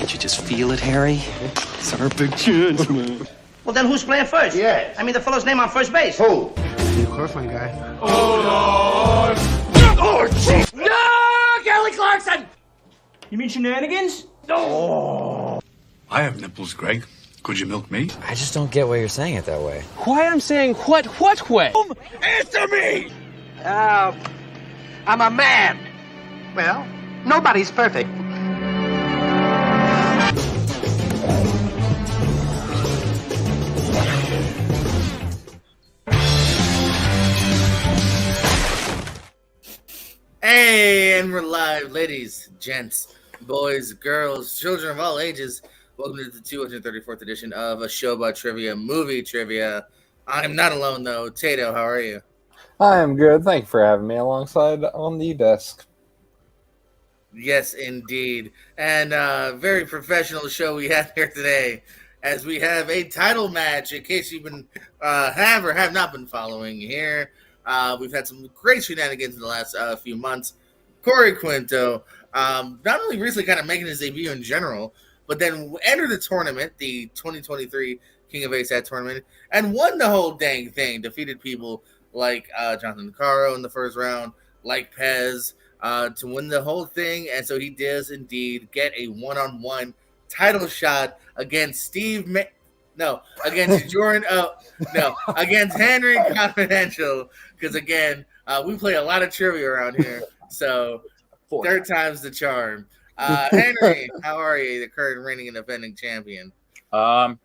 Can't you just feel it, Harry? It's our big chance, man. Well, then who's playing first? Yeah. I mean, the fellow's name on first base. Who? The horrifying guy. Oh, Lord! Oh, jeez! No! Kelly Clarkson! You mean shenanigans? No! I have nipples, Greg. Could you milk me? I just don't get why you're saying it that way. Why I'm saying what way? Answer me! I'm a man. Well, nobody's perfect. Hey, and we're live, ladies, gents, boys, girls, children of all ages. Welcome to the 234th edition of A Show About Trivia, Movie Trivia. I'm not alone, though. Tato, how are you? I am good. Thank you for having me alongside on the desk. Yes, indeed. And very professional show we have here today, as we have a title match, in case you've been have or have not been following here. We've had some great shenanigans in the last few months. Corey Quinto, not only recently kind of making his debut in general, but then entered the tournament, the 2023 King of ASAT tournament, and won the whole dang thing. Defeated people like Jonathan Caro in the first round, like Pez, to win the whole thing. And so he does indeed get a one-on-one title shot against against Jordan. Against Henry Confidential. Because again, we play a lot of trivia around here, so third time's the charm. Henry, how are you, the current reigning and defending champion? I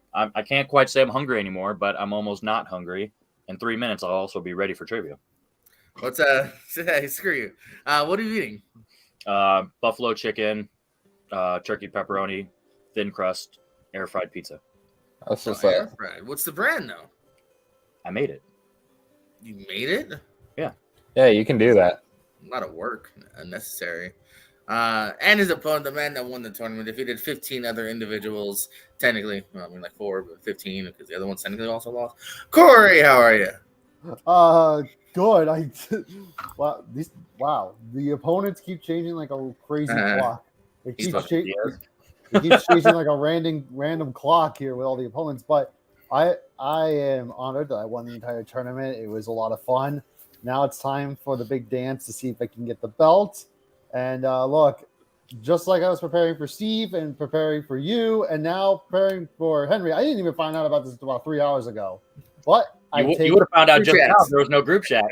can't quite say I'm hungry anymore, but I'm almost not hungry. In 3 minutes, I'll also be ready for trivia. What's screw you. What are you eating? Buffalo chicken, turkey pepperoni, thin crust, air fried pizza. That's just air fried. What's the brand though? I made it. You made it? Yeah, you can do that. A lot of work unnecessary. And his opponent, the man that won the tournament, defeated 15 other individuals. Technically, well, I mean like 4, but 15 because the other ones technically also lost. Corey, how are you? Good. Wow. The opponents keep changing like a crazy clock. It keeps changing like a random clock here with all the opponents. But I am honored that I won the entire tournament. It was a lot of fun. Now it's time for the big dance to see if I can get the belt. And look, just like I was preparing for Steve and preparing for you, and now preparing for Henry. I didn't even find out about this about 3 hours ago. But you would have found out just now. There was no group chat.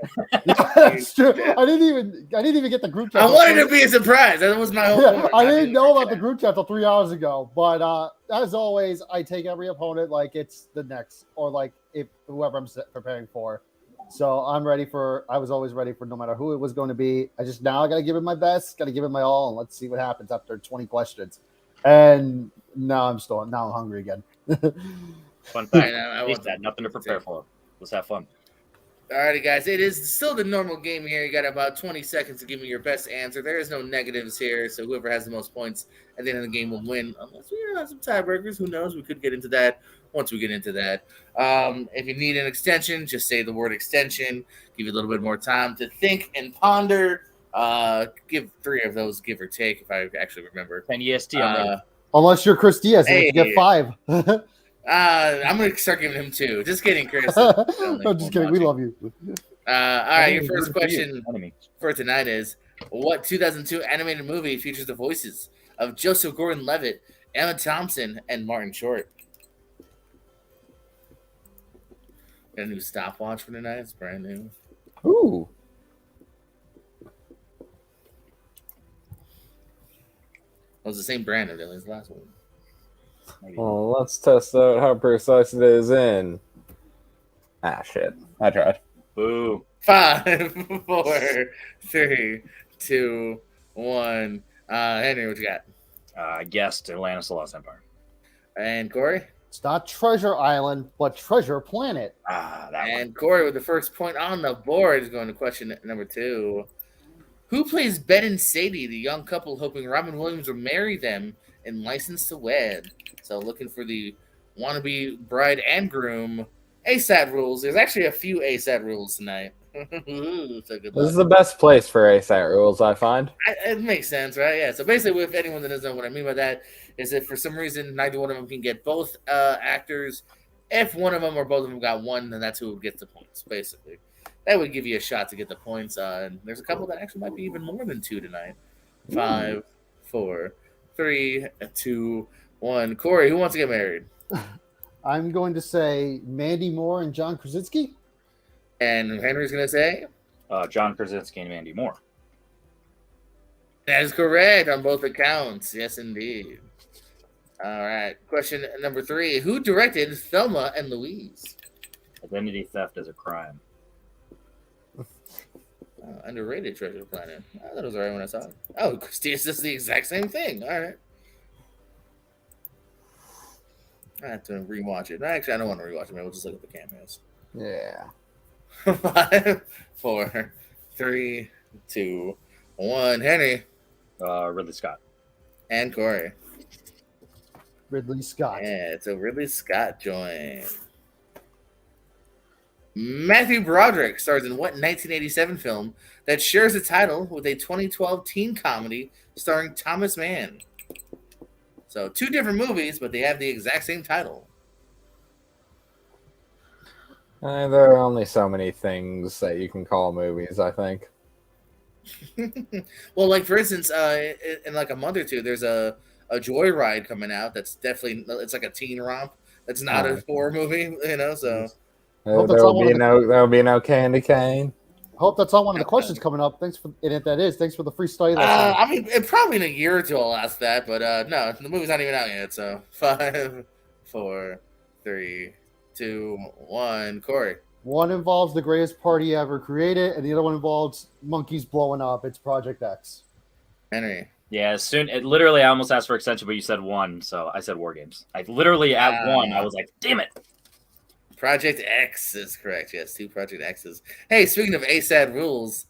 That's true. I didn't even get the group chat. I wanted to be a surprise. That was my whole point. I didn't know about the group chat till 3 hours ago. But as always, I take every opponent like it's the next, or like if whoever I'm preparing for. So I was always ready for no matter who it was going to be. I got to give it my best, got to give it my all, and let's see what happens after 20 questions. And now I'm hungry again. Fun fact. I want that. Nothing to prepare for. Let's have fun. Alrighty, guys. It is still the normal game here. You got about 20 seconds to give me your best answer. There is no negatives here, so whoever has the most points at the end of the game will win. Unless we have some tiebreakers, who knows? We could get into that once we get into that. If you need an extension, just say the word extension. Give you a little bit more time to think and ponder. Give 3 of those, give or take, if I actually remember. And EST. Unless you're Chris Diaz, you get 5. I'm going to start giving him 2. Just kidding, Chris. I'm just kidding. We love you. All right, your first question for tonight is, what 2002 animated movie features the voices of Joseph Gordon Levitt, Emma Thompson, and Martin Short? Got a new stopwatch for tonight. It's brand new. Ooh. It was the same brand as the last one. Well, let's test out how precise it is in. Shit. I tried. Boo. 5, 4, 3, 2, 1. Henry, what you got? I guessed Atlantis: The Lost Empire. And Corey? It's not Treasure Island, but Treasure Planet. And Corey with the first point on the board is going to question number 2. Who plays Ben and Sadie, the young couple hoping Robin Williams will marry them in License to Wed? So looking for the wannabe bride and groom ASAT rules. There's actually a few ASAT rules tonight. So good This luck. is the best place for ASAT rules, I find. It makes sense, right? Yeah. So basically, if anyone that doesn't know what I mean by that, is if for some reason neither one of them can get both actors, if one of them or both of them got one, then that's who gets the points. Basically, that would give you a shot to get the points. And there's a couple that actually might be even more than 2 tonight. 5, 4, 3, 2, 1. Corey, who wants to get married? I'm going to say Mandy Moore and John Krasinski. And Henry's going to say? John Krasinski and Mandy Moore. That is correct on both accounts. Yes, indeed. All right. Question number 3. Who directed Thelma and Louise? Identity theft is a crime. Underrated Treasure Planet. I thought it was all right when I saw it. Oh, Christy, it's just the exact same thing. All right. I have to rewatch it. Actually, I don't want to rewatch it. Maybe we'll just look at the cameos. Yeah. 5, 4, 3, 2, 1. Henry. Ridley Scott. And Corey. Ridley Scott. Yeah, it's a Ridley Scott joint. Matthew Broderick stars in what 1987 film that shares a title with a 2012 teen comedy starring Thomas Mann? So 2 different movies, but they have the exact same title. There are only so many things that you can call movies, I think. Well, like for instance, in like a month or two, there's a Joyride coming out. That's definitely it's like a teen romp. That's not a horror movie, you know. So There'll be no candy cane. Hope that's not one of the questions coming up. Thanks for Thanks for the free study. I mean, probably in a year or two I'll ask that, but no, the movie's not even out yet. So 5, 4, 3, 2, 1. Corey. One involves the greatest party ever created, and the other one involves monkeys blowing up. It's Project X. Henry. Yeah, literally, I almost asked for extension, but you said 1, so I said War Games. I literally at 1, I was like, damn it. Project X is correct. Yes, 2 Project X's. Hey, speaking of ASAT rules,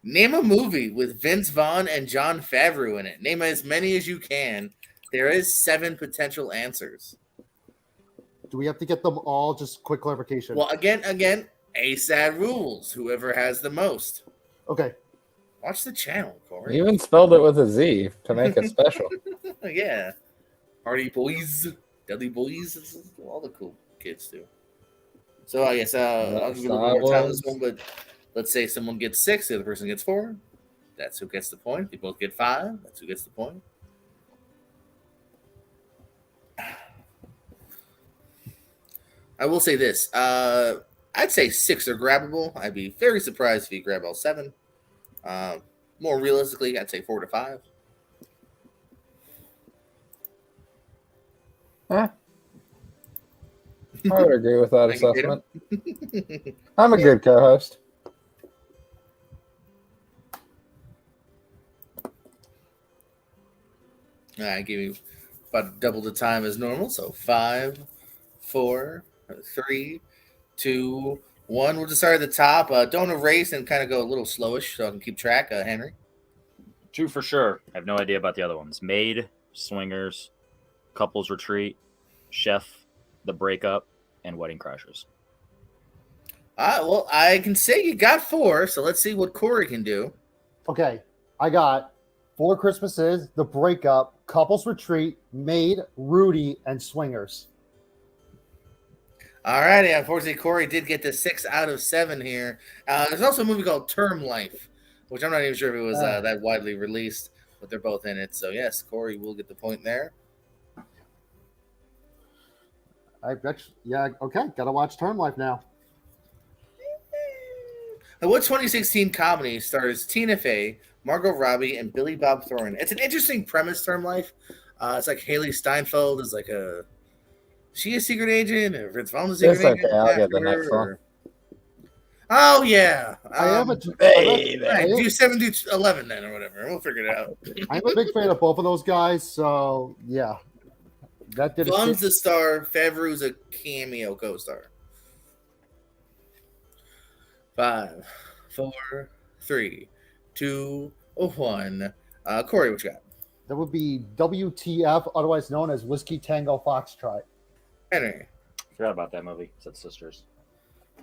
name a movie with Vince Vaughn and Jon Favreau in it. Name as many as you can. There is 7 potential answers. Do we have to get them all? Just quick clarification. Well, again, ASAT rules. Whoever has the most. Okay. Watch the channel, Corey. You even spelled it with a Z to make it special. Yeah. Hardy Boys, Dudley Boys, all the cool kids do. So I guess I'll give you a little more time on this one, but let's say someone gets 6, the other person gets 4. That's who gets the point. They both get 5. That's who gets the point. I will say this. I'd say 6 are grabbable. I'd be very surprised if you grab all 7. More realistically, I'd say 4 to 5. Huh? I would agree with that assessment. I'm a good co-host. I give you about double the time as normal. So 5, 4, 3, 2, 1. We'll just start at the top. Don't erase and kind of go a little slowish so I can keep track. Henry. 2 for sure. I have no idea about the other ones. Maid, Swingers, Couples Retreat, Chef, The Breakup, and Wedding Crashers. Well, I can say you got 4, so let's see what Corey can do. Okay, I got 4 Christmases, The Breakup, Couples Retreat, Maid, Rudy, and Swingers. All righty. Unfortunately, Corey did get the 6 out of 7 here. There's also a movie called Term Life, which I'm not even sure if it was that widely released, but they're both in it. So, yes, Corey will get the point there. Okay, gotta watch Term Life now. What 2016 comedy stars Tina Fey, Margot Robbie, and Billy Bob Thornton? It's an interesting premise, Term Life. It's like Haley Steinfeld is like a secret agent, or Vince Vaughn's a secret agent. Okay, I'll get the next one. Oh yeah, baby. do 7 to 11 then, or whatever. We'll figure it out. I'm a big fan of both of those guys, so yeah. That did. Vaughn's the star. Favreau's a cameo co-star. 5, 4, 3, 2, 1. Corey, what you got? That would be WTF, otherwise known as Whiskey Tango Foxtrot. Henry. Forgot about that movie. Said sisters.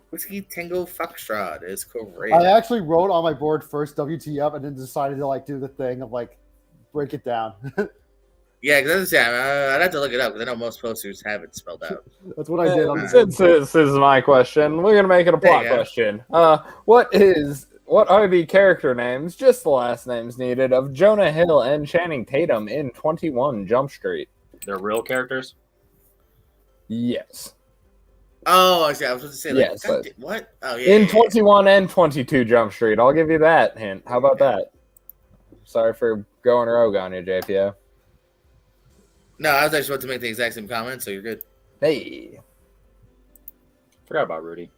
Whiskey Tango Foxtrot is correct. I actually wrote on my board first WTF and then decided to like do the thing of like break it down. Yeah, because I'd have to look it up because I know most posters have it spelled out. That's what I did. Since this is my question, we're gonna make it a plot question. What are the character names, just the last names needed, of Jonah Hill and Channing Tatum in 21 Jump Street? They're real characters? Yes. Oh, I see. I was supposed to say, like, yes, what? Oh, yeah. In 21 and 22 Jump Street. I'll give you that hint. How about that? Sorry for going rogue on you, JPO. No, I was actually about to make the exact same comment, so you're good. Hey. Forgot about Rudy.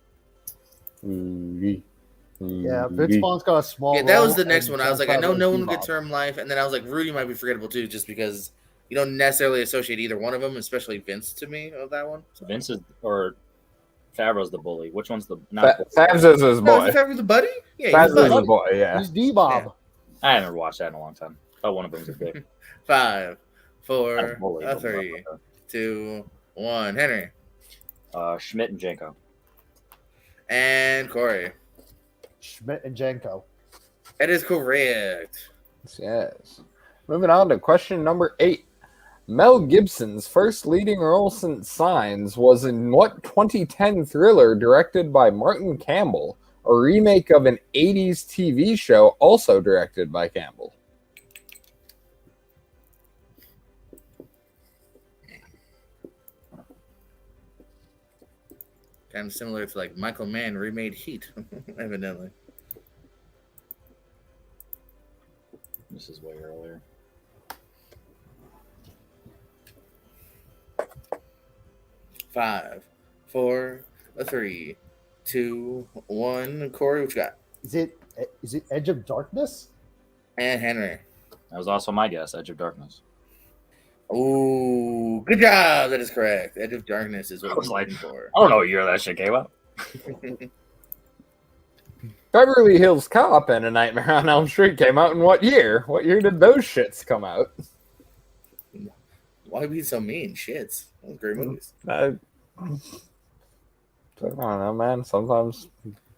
Yeah, Vince Vaughn's got a small. Yeah, that was role, the next and one. I was like, that's I know no one Bebop. will get term life, and then I was like, Rudy might be forgettable too, just because you don't necessarily associate either one of them, especially Vince to me of that one. So Vince is, or Favreau's the bully. Which one's the not? Favs is his boy. No, Favreau's the buddy. Yeah, Favs he's the is buddy. his boy. Yeah. He's Bebop. I haven't watched that in a long time. Thought one of them's a good. 5, 4, Not a bully, but 3, 2, 1. Henry Schmidt and Janko. and Corey. Schmidt and Janko. That is correct. Yes. Moving on to question number 8. Mel Gibson's first leading role since Signs was in what 2010 thriller directed by Martin Campbell, a remake of an 80s TV show also directed by Campbell? Kind of similar to like Michael Mann remade Heat, evidently. This is way earlier. 5, 4, 3, 2, 1. Corey, what you got? Is it Edge of Darkness? And Henry. That was also my guess. Edge of Darkness. Ooh, good job. That is correct. Edge of Darkness is what I was like, for. I don't know what year that shit came out. Beverly Hills Cop and A Nightmare on Elm Street came out in what year? What year did those shits come out? Why be so mean? Shits. Those are great movies. I don't know, man. Sometimes,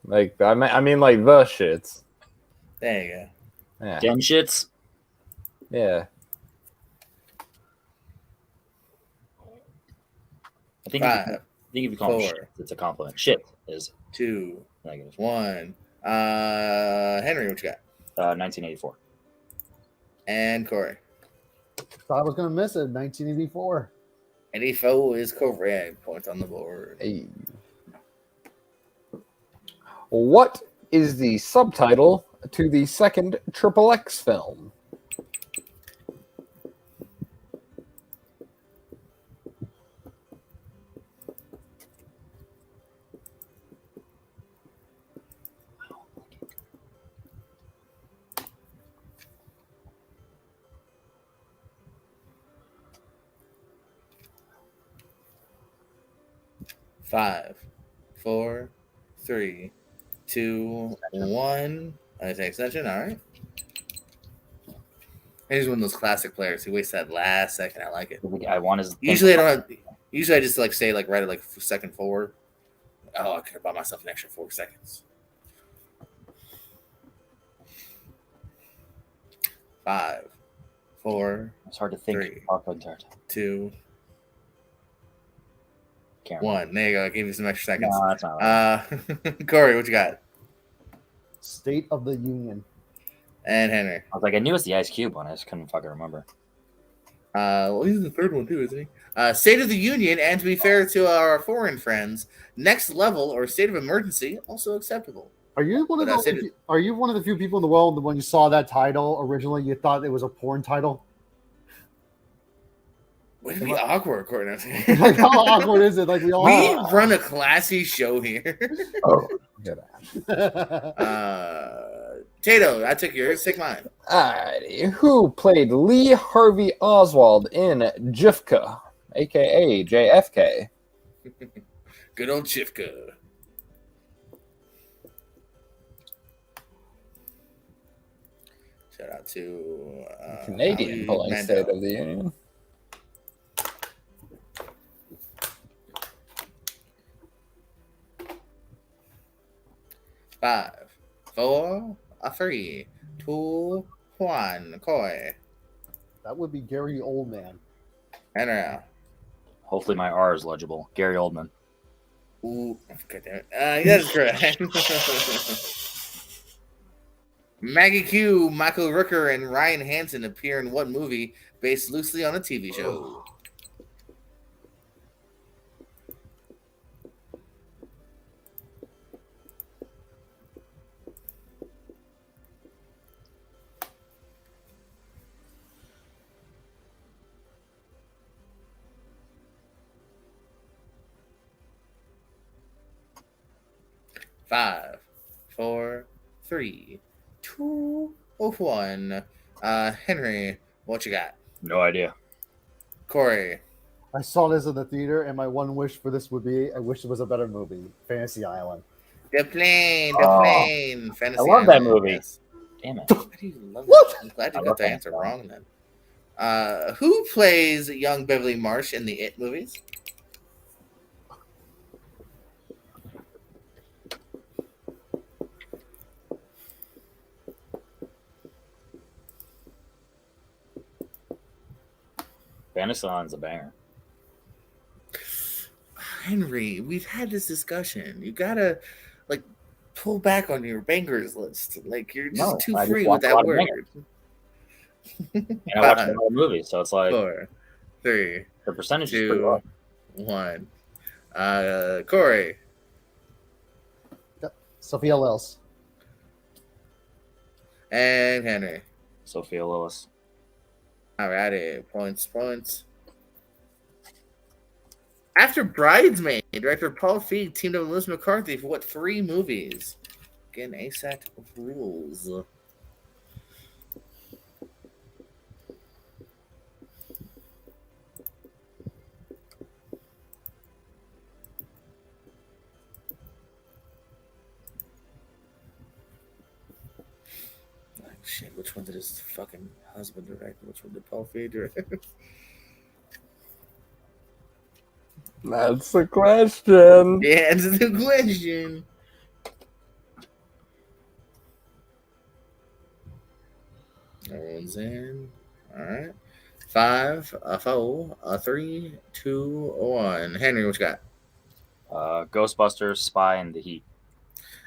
like, I mean, like, the shits. There you go. Yeah. Den shits? Yeah. I think, Five, if you call them 4, shit, it's a compliment. Shit is 2, negative. 1. Henry, what you got? 1984. And Corey. Thought I was gonna miss it. 1984. 84 is correct. Points on the board. Hey. What is the subtitle to the second Triple X film? Five, 4, 3, 2, 1. I say extension. All right. He's one of those classic players who wastes that last second. I like it. I want his. Usually I don't have. Usually I just like say like right at like second forward. Oh, I could have bought myself an extra 4 seconds. 5, 4. It's hard to think. 3, 2, Karen. 1. There you go. I gave you some extra seconds. No, that's not right. Corey, what you got? State of the Union. And Henry. I was like, I knew it's the Ice Cube one. I just couldn't fucking remember. Well, he's in the third one too, isn't he? State of the Union, and to be fair to our foreign friends, Next Level or State of Emergency also acceptable. Are you one of But I the said it- Are you one of the few people in the world that when you saw that title originally, you thought it was a porn title? Way to be awkward, Courtney. Like, how awkward is it? Like we all We run a classy show here. Oh, good. Tato, I took yours. Take mine. Alrighty. Who played Lee Harvey Oswald in Jifka, aka JFK? Good old Chifka. Shout out to Canadian pulling Mando. State of the Union. 5, 4, 3, 2, 1. Coy. That would be Gary Oldman. Henry. Hopefully my R is legible. Gary Oldman. Ooh, God damn it. That's correct. Maggie Q, Michael Rooker, and Ryan Hansen appear in what movie based loosely on a TV show? Five, 4, 3, 2, 1. Henry, what you got? No idea. Corey. I saw this in the theater, and my one wish for this would be I wish it was a better movie. Fantasy Island. The plane. Fantasy I love that Island, movie. yes. Damn it. Why do you love that? I'm glad you got the answer wrong then. Who plays young Beverly Marsh in the It movies? Fantasy Island's a banger. Henry, we've had this discussion. You gotta pull back on your bangers list. You're just too free with that word. And I watch a lot of movies, so it's like 4, 3, the percentage is 2, pretty low. 1. Corey. Sophia Lillis. And Henry. Sophia Lillis. Alrighty, points. After Bridesmaids, director Peul Feig teamed up with Melissa McCarthy for what 3 movies? Again, ASAT rules. Shit, which one did his fucking husband direct? Which one did Peul Feig direct? That's the question. Yeah, that's the question. Everyone's in. All right. 5, 4, 3, 2, 1. Henry, what you got? Ghostbusters, Spy, and The Heat.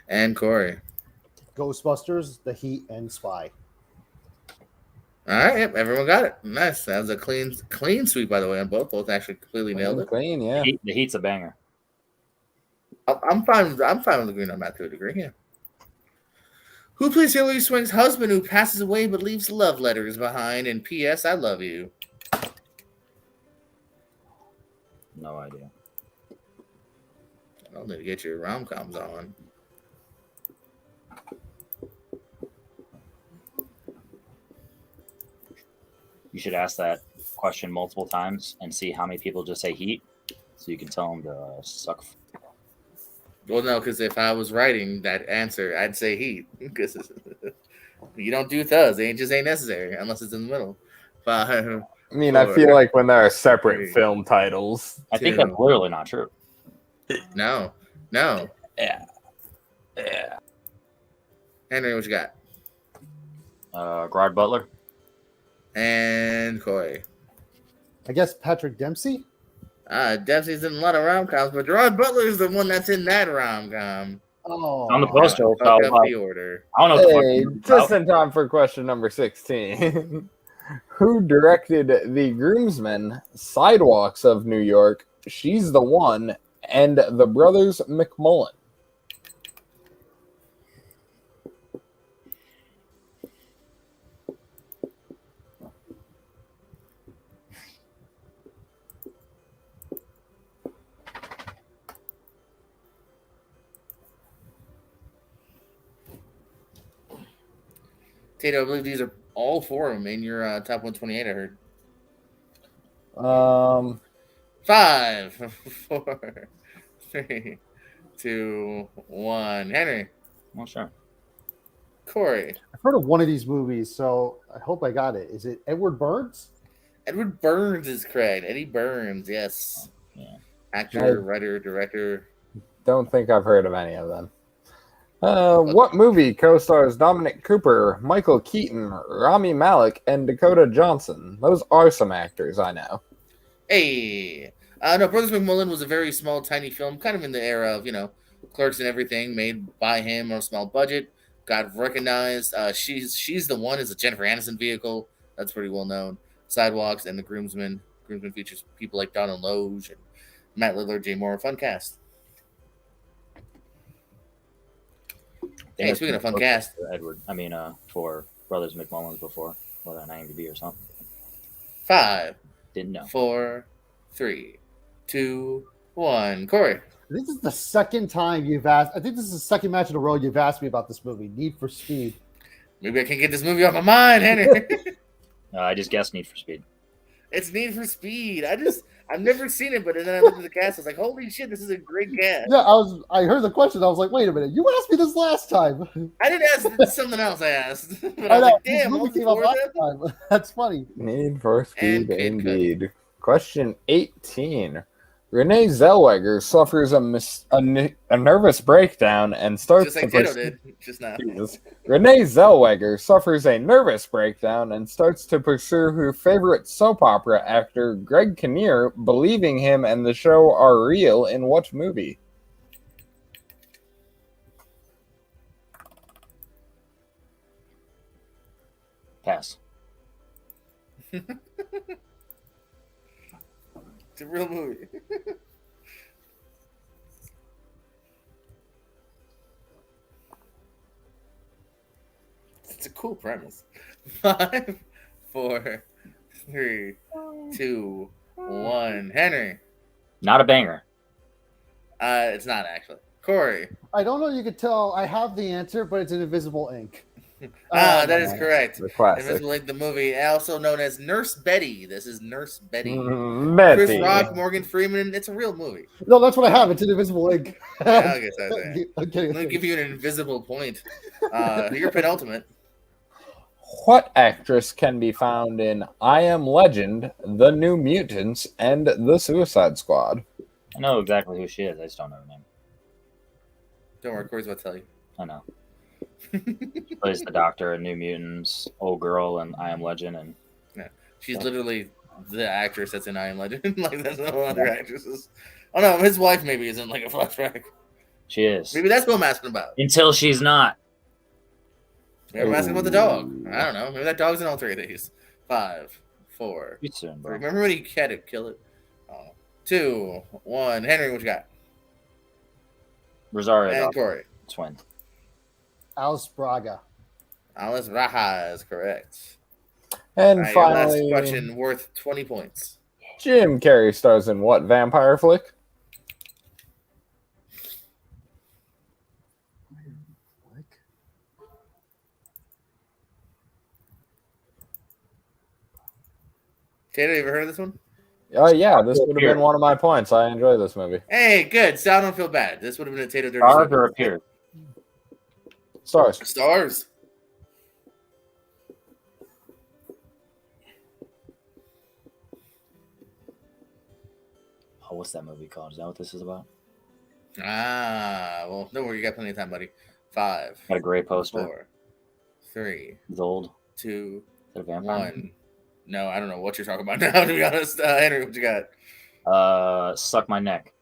And Corey. Ghostbusters, The Heat, and Spy. All right, yep, everyone got it. Nice. That was a clean sweep, by the way, on both. Both actually completely nailed it. Clean, yeah. The Heat's a banger. I'm fine. I'm fine with agreeing on that to a degree. Yeah. Who plays Hilary Swank's husband who passes away but leaves love letters behind? And P.S. I love you. No idea. I don't need to get your rom-coms on. You should ask that question multiple times and see how many people just say Heat, so you can tell them to suck. Well, no, because if I was writing that answer, I'd say Heat. Because you don't do thus. They just ain't necessary unless it's in the middle. 5. I mean, I feel like when there are separate 3, film titles. I think that's literally not true. No. Yeah. Henry, what you got? Gerard Butler. And Coy. I guess Patrick Dempsey? Dempsey's in a lot of rom-coms, but Gerard Butler is the one that's in that rom-com. Oh. On the poster. Fuck up the order. I don't know. Hey, just in time for question number 16. Who directed The Groomsmen, Sidewalks of New York, She's the One, and The Brothers McMullen? Tato, I believe these are all 4 of them in your top 128, I heard. 5, 4, 3, 2, 1. Henry. Well, sure. Corey. I've heard of one of these movies, so I hope I got it. Is it Edward Burns? Edward Burns is correct. Eddie Burns, yes. Yeah. Actor, writer, director. Don't think I've heard of any of them. What movie co-stars Dominic Cooper, Michael Keaton, Rami Malek, and Dakota Johnson? Those are some actors I know. Hey, no, Brothers McMullen was a very small, tiny film, kind of in the era of Clerks and everything, made by him on a small budget. Got recognized. She's the One is a Jennifer Aniston vehicle. That's pretty well known. Sidewalks and the Groomsmen. Groomsmen features people like Donald Loge and Matt Lillard, Jay Moore. Fun cast. Hey, speaking of fun cast, for Brothers McMullen before, whether on IMDb or something. 5, Didn't know. 4, 3, 2, 1. Corey. This is the second time you've asked. I think this is the second match in a row you've asked me about this movie, Need for Speed. Maybe I can get this movie off my mind, Henry. I just guessed Need for Speed. It's Need for Speed. I've never seen it, but then I looked at the cast. I was like, "Holy shit, this is a great cast." Yeah, I heard the question. I was like, "Wait a minute, you asked me this last time." I didn't ask something else. I asked, but I was like, "Damn, this movie came up last time." That's funny. Need for Speed, indeed. Question 18. Renee Zellweger suffers a nervous breakdown and starts just like Quinto did just now. Renee Zellweger suffers a nervous breakdown and starts to pursue her favorite soap opera actor Greg Kinnear, believing him and the show are real in what movie? Pass. It's a real movie. It's a cool premise. 5, 4, 3, 2, 1. Henry. Not a banger. It's not actually. Corey. I don't know if you could tell. I have the answer, but it's in Invisible Ink. That is correct. The classic. Invisible Ink, the movie, also known as Nurse Betty. This is Nurse Betty. Betty. Chris Rock, Morgan Freeman. It's a real movie. No, that's what I have. It's in Invisible Ink. Yeah, I guess that's it. Okay. I'm gonna give you an invisible point. Your penultimate. What actress can be found in I Am Legend, The New Mutants, and The Suicide Squad? I know exactly who she is. I just don't know her name. Don't worry, Corey's about to tell you. I know. She plays the Doctor in New Mutants, old girl in I Am Legend, and yeah, she's literally the actress that's in I Am Legend. Like there's no other actresses. Oh no, his wife maybe isn't like a flashback. she is. Maybe that's what I'm asking about. Until she's not. Maybe I'm asking about the dog. I don't know. Maybe that dog's in all three of these. 5, 4. Good soon, bro. Remember when he had to kill it? 2, 1. Henry, what you got? Rosario. And Corey. Twin. Alice Braga. Alice Raja is correct. And All right, finally, your last question worth 20 points. Jim Carrey stars in what vampire flick? Tato, you ever heard of this one? Yeah, this would have been one of my points. I enjoy this movie. Hey, good. So I don't feel bad. This would have been a Tato Dirty. Stars or appear? Stars. Stars. Oh, what's that movie called? Is that what this is about? Well, don't worry. You got plenty of time, buddy. 5. Got a gray poster. 4, 3. It's old. 2, Is it a vampire? 1. No, I don't know what you're talking about now, to be honest. Henry, what you got? Suck My Neck.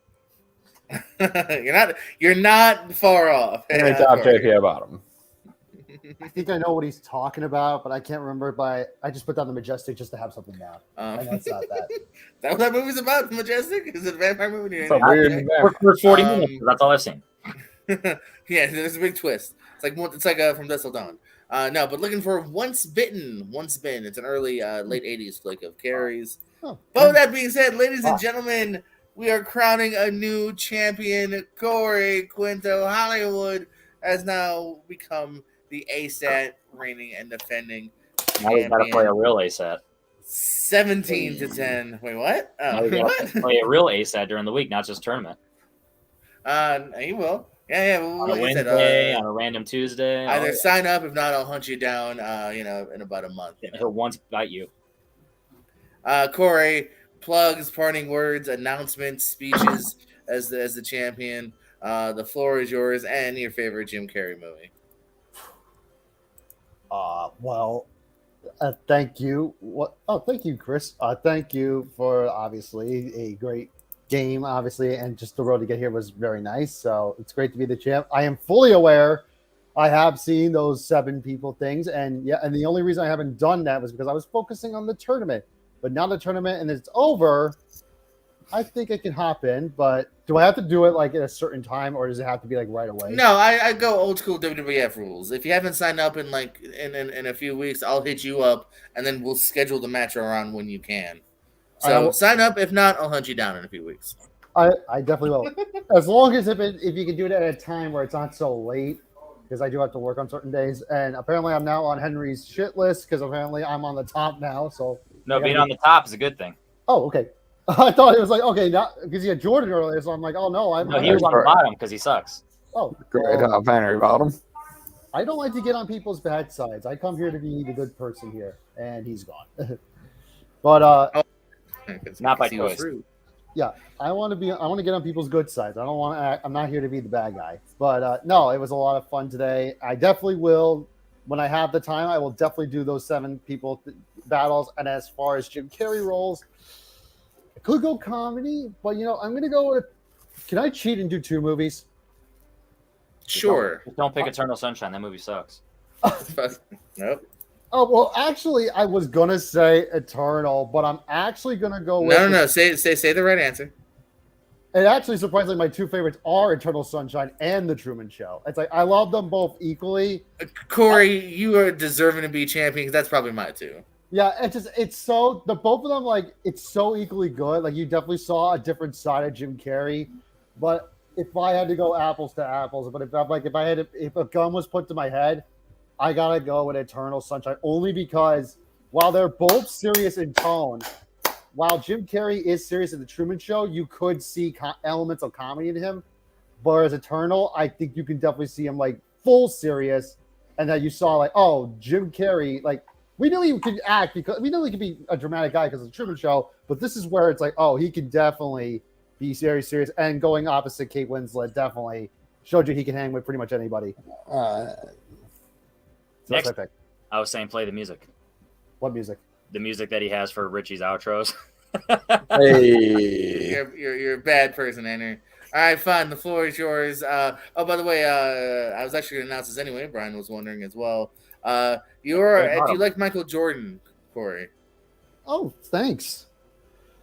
You're not far off. Henry top, JP bottom. I think I know what he's talking about, but I can't remember. But I just put down the Majestic just to have something down. And that's not that. Is that what that movie's about? Majestic? Is it a vampire movie? It's a weird For 40 minutes. That's all I've seen. Yeah, there's a big twist. It's like From Dusk Till Dawn. No, but looking for Once Bitten. Once Bitten. It's an early, late 80s flick of Carrey's. But with that being said, ladies and gentlemen, we are crowning a new champion. Corey Quinto Hollywood has now become the ASAT reigning and defending Now we gotta play a real ASAT. 17-10. Wait, what? Now we gotta play a real ASAT during the week, not just tournament. He will. Yeah. Well, On a Wednesday, on a random Tuesday. Either sign up, if not, I'll hunt you down. In about a month. He'll once bite you. Corey, plugs, parting words, announcements, speeches as the champion. The floor is yours, and your favorite Jim Carrey movie. Thank you. Thank you, Chris. Thank you for obviously a great game, obviously, and just the road to get here was very nice. So it's great to be the champ. I am fully aware. I have seen those 7 people things, and the only reason I haven't done that was because I was focusing on the tournament. But now the tournament and it's over, I think I can hop in. But do I have to do it like at a certain time, or does it have to be like right away? No, I go old school WWF rules. If you haven't signed up in like in a few weeks, I'll hit you up, and then we'll schedule the match around when you can. So sign up. If not, I'll hunt you down in a few weeks. I definitely will. As long as if you can do it at a time where it's not so late, because I do have to work on certain days. And apparently I'm now on Henry's shit list because apparently I'm on the top now. So no, being on the top is a good thing. Oh, okay. I thought it was like, okay, not because he had Jordan earlier, so I'm like, oh no, he was on the bottom because he sucks. Oh, great Henry bottom. I don't like to get on people's bad sides. I come here to be the good person here, and he's gone. But not by choice. Yeah, I want to get on people's good sides. I don't want to act, I'm not here to be the bad guy. But no, it was a lot of fun today. I definitely will, when I have the time, I will definitely do those 7 people battles. And as far as Jim Carrey roles, I could go comedy, but I'm going to go with. Can I cheat and do 2 movies? Sure. Don't pick Eternal Sunshine. That movie sucks. Nope. Oh, well, actually, I was going to say Eternal, but I'm actually going to go with... No. Say the right answer. And actually, surprisingly, my 2 favorites are Eternal Sunshine and The Truman Show. It's like, I love them both equally. Corey, you are deserving to be champion, because that's probably my 2. Yeah, it's so... both of them, like, it's so equally good. Like, you definitely saw a different side of Jim Carrey. But if I had to go apples to apples, but if a gun was put to my head... I gotta go with Eternal Sunshine only because while they're both serious in tone, while Jim Carrey is serious in The Truman Show, you could see elements of comedy in him. Whereas Eternal, I think you can definitely see him like full serious, and that you saw like, oh, Jim Carrey, like we knew he could act because we knew he could be a dramatic guy because of The Truman Show, but this is where it's like, oh, he can definitely be very serious, and going opposite Kate Winslet definitely showed you he can hang with pretty much anybody. Next, I was saying play the music. What music? The music that he has for Richie's outros. Hey. You're a bad person, Henry. All right, fine. The floor is yours. By the way, I was actually going to announce this anyway. Brian was wondering as well. Do you like Michael Jordan, Corey? Oh, thanks.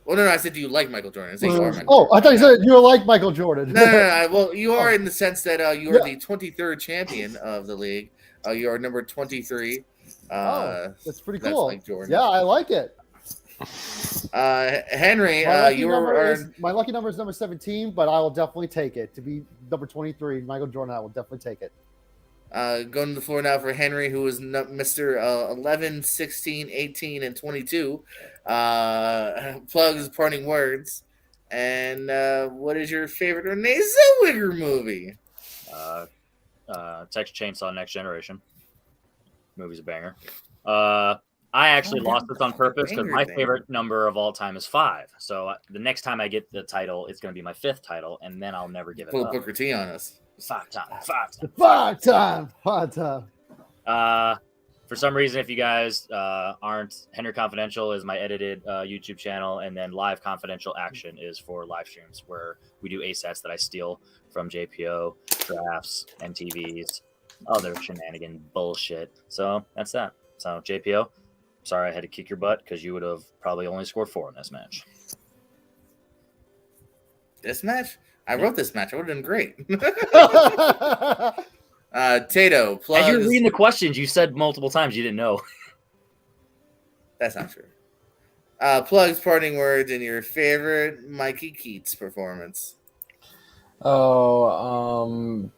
Well, no, I said, do you like Michael Jordan? I said you are Michael Jordan. I thought you said you like Michael Jordan. No. Well, you are in the sense that you are the 23rd champion of the league. You are number 23. That's pretty cool. Like Jordan. Yeah, I like it. Henry, my lucky number is number 17, but I will definitely take it. To be number 23, Michael Jordan, I will definitely take it. Going to the floor now for Henry, who is Mr. 11, 16, 18, and 22. Plugs, parting words. And what is your favorite Renee Zellweger movie? Texas Chainsaw Next Generation. Movie's a banger. I actually lost this on purpose because my favorite number of all time is 5. So the next time I get the title, it's going to be my 5th title, and then I'll never give it up. Pull Booker T on us. 5 times. For some reason, if you guys aren't, Henry Confidential is my edited YouTube channel, and then Live Confidential Action is for live streams where we do ASATs that I steal from JPO, drafts, MTVs, other shenanigan bullshit. So that's that. So JPO, sorry I had to kick your butt because you would have probably only scored 4 in this match. This match? I wrote this match. I would have done great. Tato, plugs. As you were reading the questions, you said multiple times you didn't know. That's not true. Plugs, parting words, and your favorite Mikey Keats performance. Oh,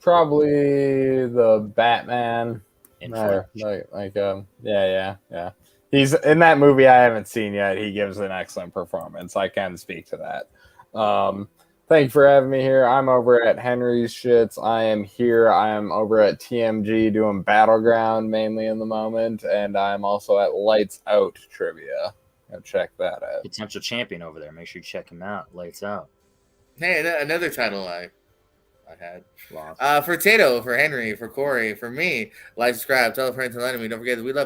probably the Batman. Yeah. He's in that movie I haven't seen yet. He gives an excellent performance. I can speak to that. Thank you for having me here. I'm over at Henry's Shits. I am over at TMG doing Battleground mainly in the moment, and I'm also at Lights Out Trivia. Go check that out. Potential champion over there. Make sure you check him out. Lights Out. Hey, another title I had. Lost. For Tato, for Henry, for Corey, for me, like, subscribe, tell a friend to let me. Don't forget that we love you.